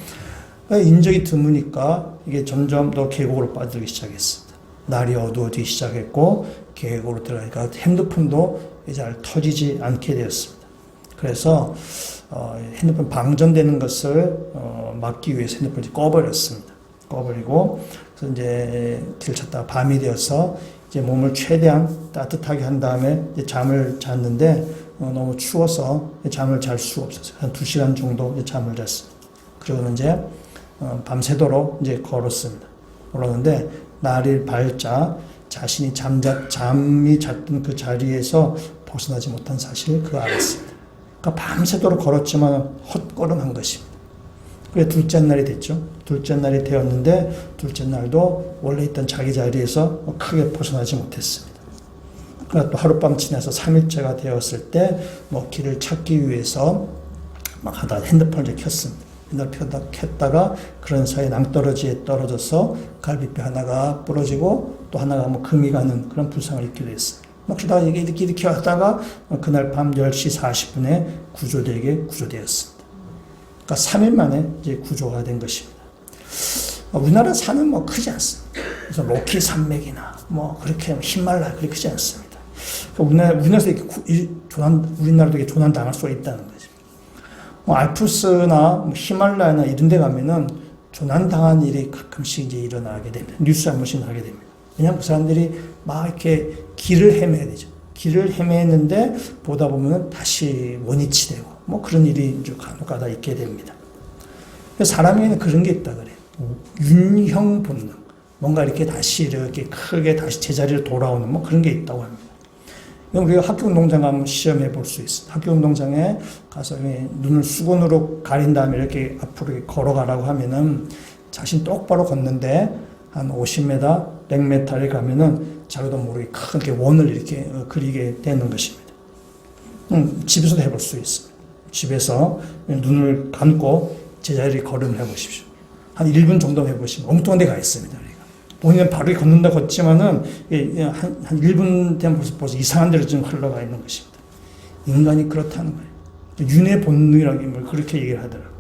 인적이 드무니까 이게 점점 더 계곡으로 빠지기 시작했습니다. 날이 어두워지기 시작했고 계곡으로 들어가니까 핸드폰도 잘 터지지 않게 되었습니다. 그래서 핸드폰 방전되는 것을 막기 위해서 핸드폰을 꺼버렸습니다. 꺼버리고 그래서 이제 길 찾다가 밤이 되어서 이제 몸을 최대한 따뜻하게 한 다음에 이제 잠을 잤는데 너무 추워서 잠을 잘 수가 없었어요. 한 2시간 정도 잠을 잤습니다. 그리고는 이제 밤새도록 이제 걸었습니다. 걸었는데 날이 밝자 자신이 잠이 잤던 그 자리에서 벗어나지 못한 사실 그거 알았습니다. 그러니까 밤새도록 걸었지만 헛걸음한 것입니다. 그래 둘째 날이 됐죠. 둘째 날이 되었는데 둘째 날도 원래 있던 자기 자리에서 크게 벗어나지 못했습니다. 그러나 또 하룻밤 지나서 3일째가 되었을 때 길을 찾기 위해서 막 하다가 핸드폰을 켰습니다. 핸드폰을 켰다가 그런 사이에 낭떠러지에 떨어져서 갈비뼈 하나가 부러지고 또 하나가 금이 가는 그런 부상을 입게 됐습니다. 막 그러다가 이렇게 하다가 그날 밤 10시 40분에 구조되었습니다. 그러니까 3일 만에 이제 구조가 된 것입니다. 우리나라 산은 크지 않습니다. 그래서 로키 산맥이나 그렇게 히말라야 그렇게 크지 않습니다. 그러니까 우리나라에서 우리나라도 이렇게 조난 당할 수가 있다는 거죠. 알프스나 히말라야나 이런 데 가면은 조난 당한 일이 가끔씩 이제 일어나게 됩니다. 뉴스 한 번씩 나게 됩니다. 왜냐하면 그 사람들이 막 이렇게 길을 헤매야 되죠. 길을 헤매는데 보다 보면 다시 원위치 되고 그런 일이 간혹가다 있게 됩니다. 사람에는 그런 게 있다 그래요. 윤형 본능. 뭔가 이렇게 다시 이렇게 크게 다시 제자리로 돌아오는 그런 게 있다고 합니다. 우리가 학교운동장 가면 시험해 볼 수 있습니다. 학교운동장에 가서 눈을 수건으로 가린 다음에 이렇게 앞으로 이렇게 걸어가라고 하면은 자신 똑바로 걷는데 한 50m, 100m를 가면은 자기도 모르게 크게 원을 이렇게 그리게 되는 것입니다. 집에서도 해볼 수 있습니다. 집에서 눈을 감고 제자리 걸음을 해보십시오. 한 1분 정도 해보시면 엉뚱한 데 가 있습니다. 본인은 바로 걷지만은 한 1분 되면 벌써 이상한 데로 좀 흘러가 있는 것입니다. 인간이 그렇다는 거예요. 윤의 본능이라는 걸 그렇게 얘기를 하더라고요.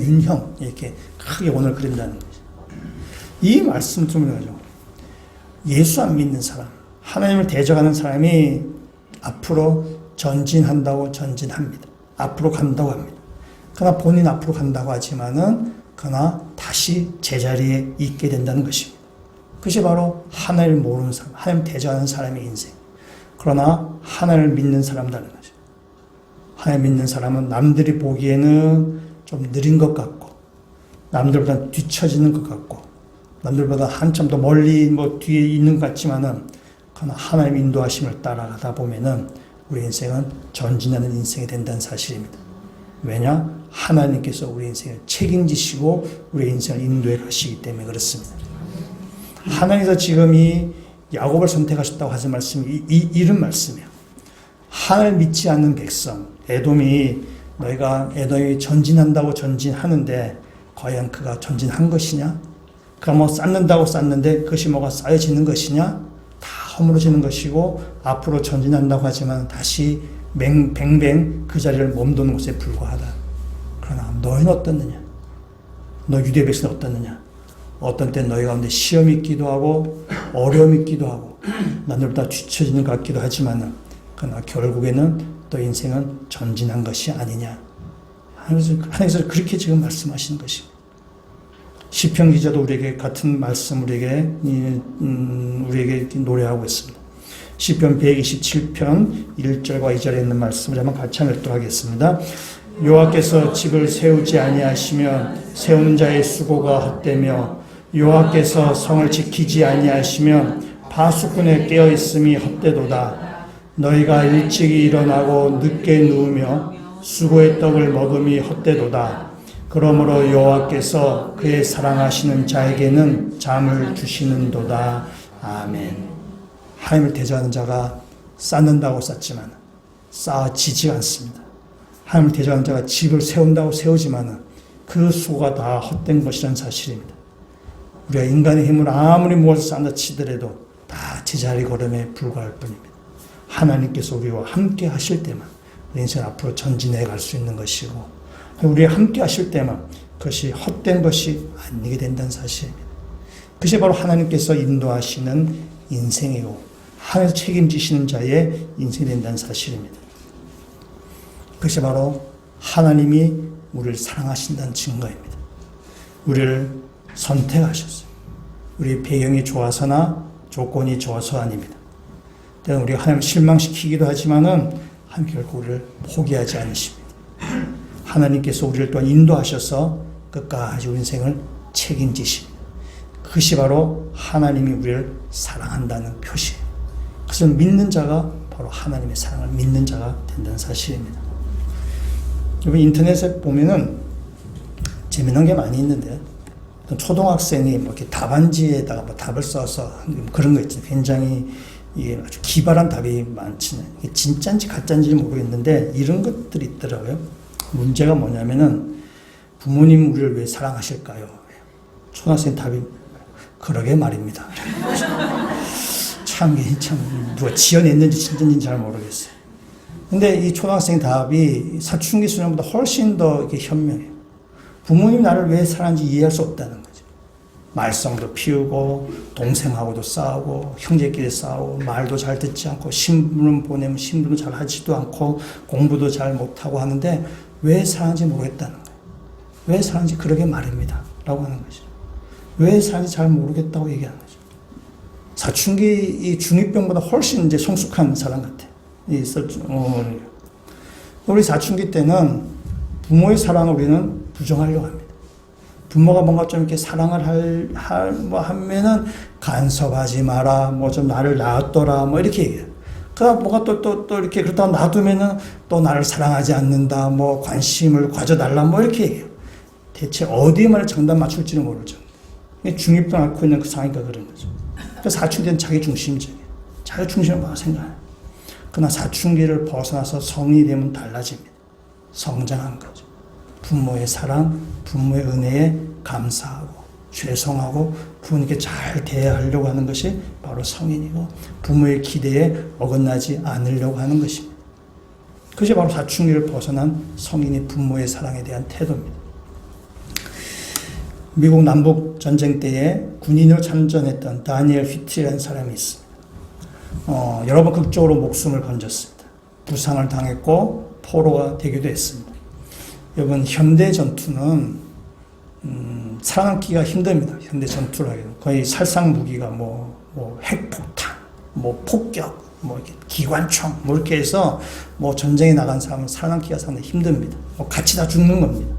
윤형 이렇게 크게 원을 그린다는 거죠. 이 말씀 좀 가지고 예수 안 믿는 사람, 하나님을 대적하는 사람이 앞으로 전진합니다. 앞으로 간다고 합니다. 그러나 본인 앞으로 간다고 하지만은 그러나 다시 제자리에 있게 된다는 것입니다. 그것이 바로 하나님을 모르는 사람, 하나님 대적하는 사람의 인생. 그러나 하나님을 믿는 사람이라는 거죠. 하나님 믿는 사람은 남들이 보기에는 좀 느린 것 같고, 남들보다 뒤처지는 것 같고, 남들보다 한참 더 멀리 뒤에 있는 것 같지만은, 그러나 하나님의 인도하심을 따라가다 보면은 우리 인생은 전진하는 인생이 된다는 사실입니다. 왜냐? 하나님께서 우리 인생을 책임지시고 우리 인생을 인도해 가시기 때문에 그렇습니다. 하나님께서 지금 이 야곱을 선택하셨다고 하신 말씀이 이런 말씀이에요. 하나님 믿지 않는 백성, 에돔이 전진한다고 전진하는데 과연 그가 전진한 것이냐? 그가 쌓는다고 쌓는데 그것이 쌓여지는 것이냐? 다 허물어지는 것이고 앞으로 전진한다고 하지만 다시 뱅뱅 그 자리를 멈도는 것에 불과하다. 그러나 너희는 어떻느냐? 너 유대 백성은 어떻느냐? 어떤 때 너희 가운데 시험이 있기도 하고 어려움이 있기도 하고 나들보다 뒤처지는 것 같기도 하지만 그러나 결국에는 또 인생은 전진한 것이 아니냐. 하나님께서 그렇게 지금 말씀하시는 것입니다. 시편 기자도 우리에게 같은 말씀 우리에게 노래하고 있습니다. 시편 127편 1절과 2절에 있는 말씀을 한번 같이 읽도록하겠습니다. 여호와께서 집을 세우지 아니하시면 세우는 자의 수고가 헛되며 여호와께서 성을 지키지 아니하시면 파수꾼의 깨어 있음이 헛되도다. 너희가 일찍이 일어나고 늦게 누우며 수고의 떡을 먹음이 헛되도다. 그러므로 여호와께서 그의 사랑하시는 자에게는 잠을 주시는도다. 아멘. 하나님을 대적하는 자가 쌓는다고 쌓지만 쌓아지지 않습니다. 하나님을 대적하는 자가 집을 세운다고 세우지만 그 수고가 다 헛된 것이라는 사실입니다. 우리가 인간의 힘을 아무리 모아서 쌓는다 치더라도 다 제자리 걸음에 불과할 뿐입니다. 하나님께서 우리와 함께 하실 때만 인생 앞으로 전진해 갈 수 있는 것이고 우리와 함께 하실 때만 그것이 헛된 것이 아니게 된다는 사실입니다. 그것이 바로 하나님께서 인도하시는 인생이고 하나님께서 책임지시는 자의 인생이 된다는 사실입니다. 그것이 바로 하나님이 우리를 사랑하신다는 증거입니다. 우리를 선택하셨어요. 우리 배경이 좋아서나 조건이 좋아서 아닙니다. 때로는 우리가 하나님을 실망시키기도 하지만은 하나님 결코 우리를 포기하지 않으십니다. 하나님께서 우리를 또한 인도하셔서 끝까지 우리 인생을 책임지십니다. 그것이 바로 하나님이 우리를 사랑한다는 표시예요. 그것을 믿는 자가 바로 하나님의 사랑을 믿는 자가 된다는 사실입니다. 여러분 인터넷에 보면은 재미난 게 많이 있는데 초등학생이 뭐 이렇게 답안지에다가 뭐 답을 써서 그런 거 있죠. 굉장히 이게 아주 기발한 답이 많지는 이게 진짜인지 가짜인지 모르겠는데 이런 것들이 있더라고요. 문제가 뭐냐면은 부모님 우리를 왜 사랑하실까요? 초등학생 답이 그러게 말입니다. 참 누가 지어냈는지 진짜인지 잘 모르겠어요. 근데 이 초등학생 답이 사춘기 수련보다 훨씬 더 이렇게 현명해요. 부모님 나를 왜 사랑하는지 이해할 수 없다는 거죠. 말썽도 피우고 동생하고도 싸우고 형제끼리 싸우고 말도 잘 듣지 않고 신분 보내면 신분도 잘 하지도 않고 공부도 잘 못하고 하는데 왜 사랑하는지 모르겠다는 거예요. 왜 사랑하는지 그러게 말입니다. 라고 하는 거죠. 왜 사랑하는지 잘 모르겠다고 얘기하는 거죠. 사춘기 이 중2병보다 훨씬 이제 성숙한 사람 같아요. 우리 사춘기 때는 부모의 사랑을 우리는 부정하려고 합니다. 부모가 뭔가 좀 이렇게 사랑을 하면은 간섭하지 마라, 뭐 좀 나를 놔둬라, 뭐 이렇게 얘기해요. 그러다 뭐가 또 이렇게 그렇다고 놔두면은 또 나를 사랑하지 않는다, 뭐 관심을 가져달라, 뭐 이렇게 얘기해요. 대체 어디에 말을 정답 맞출지는 모르죠. 중2병 앓고 있는 그 상황이니까 그런 거죠. 그래서 사춘기는 자기 중심적이에요. 자기 중심을 생각해요. 그러나 사춘기를 벗어나서 성인이 되면 달라집니다. 성장한 거죠. 부모의 사랑, 부모의 은혜에 감사하고 죄송하고 부모님께 잘 대하려고 하는 것이 바로 성인이고 부모의 기대에 어긋나지 않으려고 하는 것입니다. 그것이 바로 사춘기를 벗어난 성인이 부모의 사랑에 대한 태도입니다. 미국 남북전쟁 때에 군인으로 참전했던 다니엘 휘트라는 사람이 있습니다. 여러 번 극적으로 목숨을 건졌습니다. 부상을 당했고 포로가 되기도 했습니다. 여러분 현대 전투는 살아남기가 힘듭니다. 현대 전투를 하기는 거의 살상 무기가 뭐 핵폭탄, 뭐 폭격, 뭐 기관총 뭐 이렇게 해서 뭐 전쟁에 나간 사람은 살아남기가 상당히 힘듭니다. 뭐 같이 다 죽는 겁니다.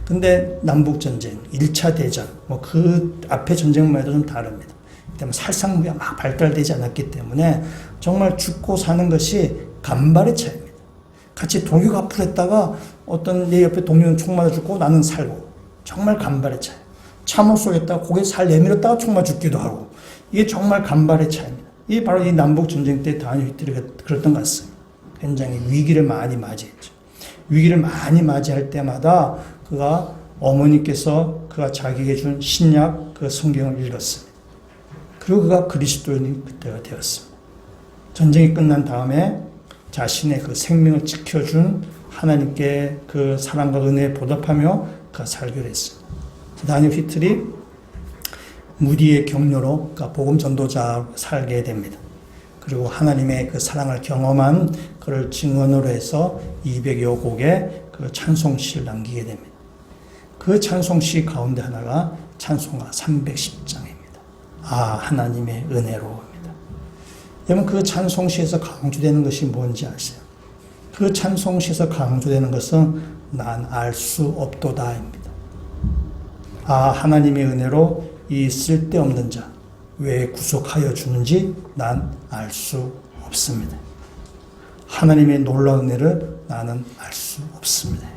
근데 남북전쟁, 1차 대전, 뭐 그 앞에 전쟁만 해도 좀 다릅니다. 때문에 살상 무기가 막 발달되지 않았기 때문에 정말 죽고 사는 것이 간발의 차이입니다. 같이 동료가 앞으로 했다가 어떤 내 옆에 동료는 총 맞아 죽고 나는 살고 정말 간발의 차이. 참호 쏘겠다가 고개 살 내밀었다가 총 맞아 죽기도 하고 이게 정말 간발의 차이입니다. 이게 바로 이 남북전쟁 때 다니엘 휘트리가 그랬던 것 같습니다. 굉장히 위기를 많이 맞이했죠. 위기를 많이 맞이할 때마다 그가 어머니께서 그가 자기에게 준 신약 그 성경을 읽었습니다. 그리고 그가 그리스도인이 그때가 되었습니다. 전쟁이 끝난 다음에 자신의 그 생명을 지켜준 하나님께 그 사랑과 은혜에 보답하며 그가 살기로 했습니다. 다니엘 휘틀이 무디의 격려로 그가 복음 전도자로 살게 됩니다. 그리고 하나님의 그 사랑을 경험한 그를 증언으로 해서 200여 곡의 그 찬송시를 남기게 됩니다. 그 찬송시 가운데 하나가 찬송가 310장입니다. 아, 하나님의 은혜로입니다. 여러분, 그 찬송시에서 강조되는 것이 뭔지 아세요? 그 찬송시에서 강조되는 것은 난 알 수 없도다입니다. 아, 하나님의 은혜로 이 쓸데없는 자 왜 구속하여 주는지 난 알 수 없습니다. 하나님의 놀라운 은혜를 나는 알 수 없습니다.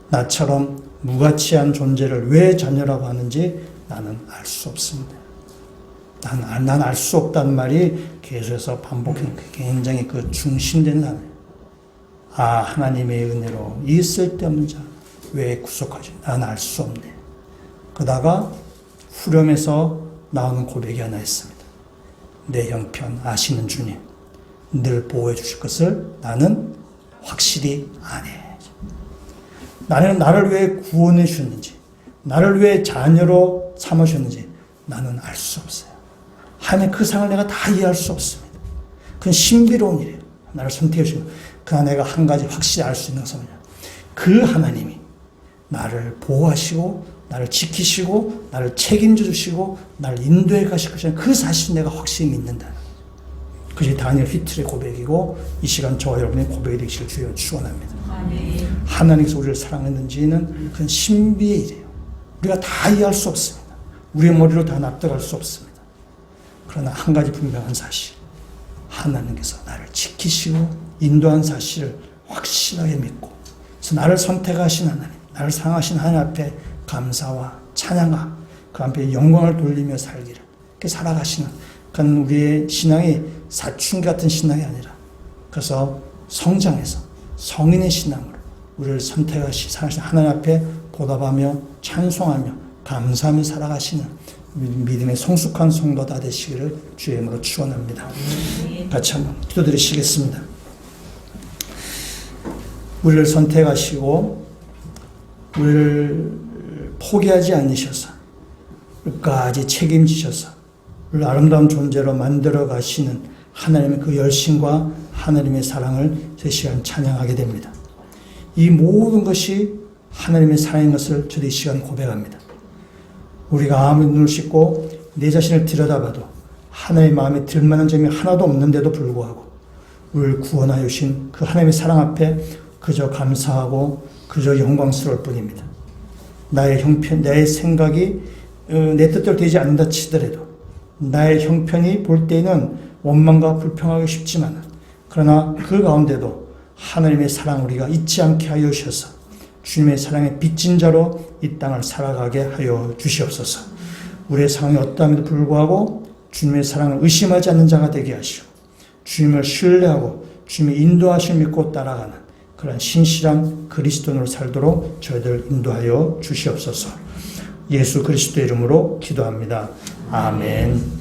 나처럼 무가치한 존재를 왜 자녀라고 하는지 나는 알 수 없습니다. 난 알 수 없다는 말이 계속해서 반복해서 굉장히 그 중심된 단어예요. 아, 하나님의 은혜로 이 쓸데없는 자 왜 구속하지? 난 알 수 없네. 그러다가 후렴에서 나오는 고백이 하나 있습니다. 내 형편 아시는 주님, 늘 보호해 주실 것을 나는 확실히 아네. 나를 왜 구원해 주셨는지, 나를 왜 자녀로 삼으셨는지 나는 알 수 없어요. 하나님의 그 상을 내가 다 이해할 수 없습니다. 그건 신비로운 일이에요. 나를 선택해 주시고, 그러나 내가 한 가지 확실히 알 수 있는 것은 뭐냐. 그 하나님이 나를 보호하시고, 나를 지키시고, 나를 책임져 주시고, 나를 인도해 가실 것이라는 그 사실을 내가 확실히 믿는다. 그것이 다니엘 휘틀의 고백이고, 이 시간 저와 여러분의 고백이 되기를 주여 축원합니다. 하나님께서 우리를 사랑했는지는 그건 신비의 일이에요. 우리가 다 이해할 수 없습니다. 우리의 머리로 다 납득할 수 없습니다. 그러나 한 가지 분명한 사실, 하나님께서 나를 지키시고 인도한 사실을 확실하게 믿고, 그래서 나를 선택하신 하나님, 나를 사랑하신 하나님 앞에 감사와 찬양과 그 앞에 영광을 돌리며 살기를 그렇게 살아가시는, 그건 우리의 신앙이 사춘기 같은 신앙이 아니라, 그래서 성장해서 성인의 신앙으로 우리를 선택하시 사랑하신 하나님 앞에 보답하며 찬송하며 감사하며 살아가시는 믿음의 성숙한 성도다 되시기를 주의 이름으로 축원합니다. 같이 한번 기도드리시겠습니다. 우리를 선택하시고 우리를 포기하지 않으셔서 끝까지 책임지셔서 우리를 아름다운 존재로 만들어 가시는 하나님의 그 열심과 하나님의 사랑을 제 시간 찬양하게 됩니다. 이 모든 것이 하나님의 사랑인 것을 저도 이 시간 고백합니다. 우리가 아무리 눈을 씻고 내 자신을 들여다봐도 하나님의 마음에 들만한 점이 하나도 없는데도 불구하고 우리를 구원하여 주신 그 하나님의 사랑 앞에 그저 감사하고 그저 영광스러울 뿐입니다. 나의 형편, 나의 생각이 내 뜻대로 되지 않는다 치더라도 나의 형편이 볼 때에는 원망과 불평하기 쉽지만, 그러나 그 가운데도 하나님의 사랑 우리가 잊지 않게 하여 주셔서 주님의 사랑에 빚진 자로 이 땅을 살아가게 하여 주시옵소서. 우리의 상황이 어떠함에도 불구하고 주님의 사랑을 의심하지 않는 자가 되게 하시고, 주님을 신뢰하고 주님의 인도하심을 믿고 따라가는 그런 신실한 그리스도인으로 살도록 저희들 인도하여 주시옵소서. 예수 그리스도의 이름으로 기도합니다. 아멘.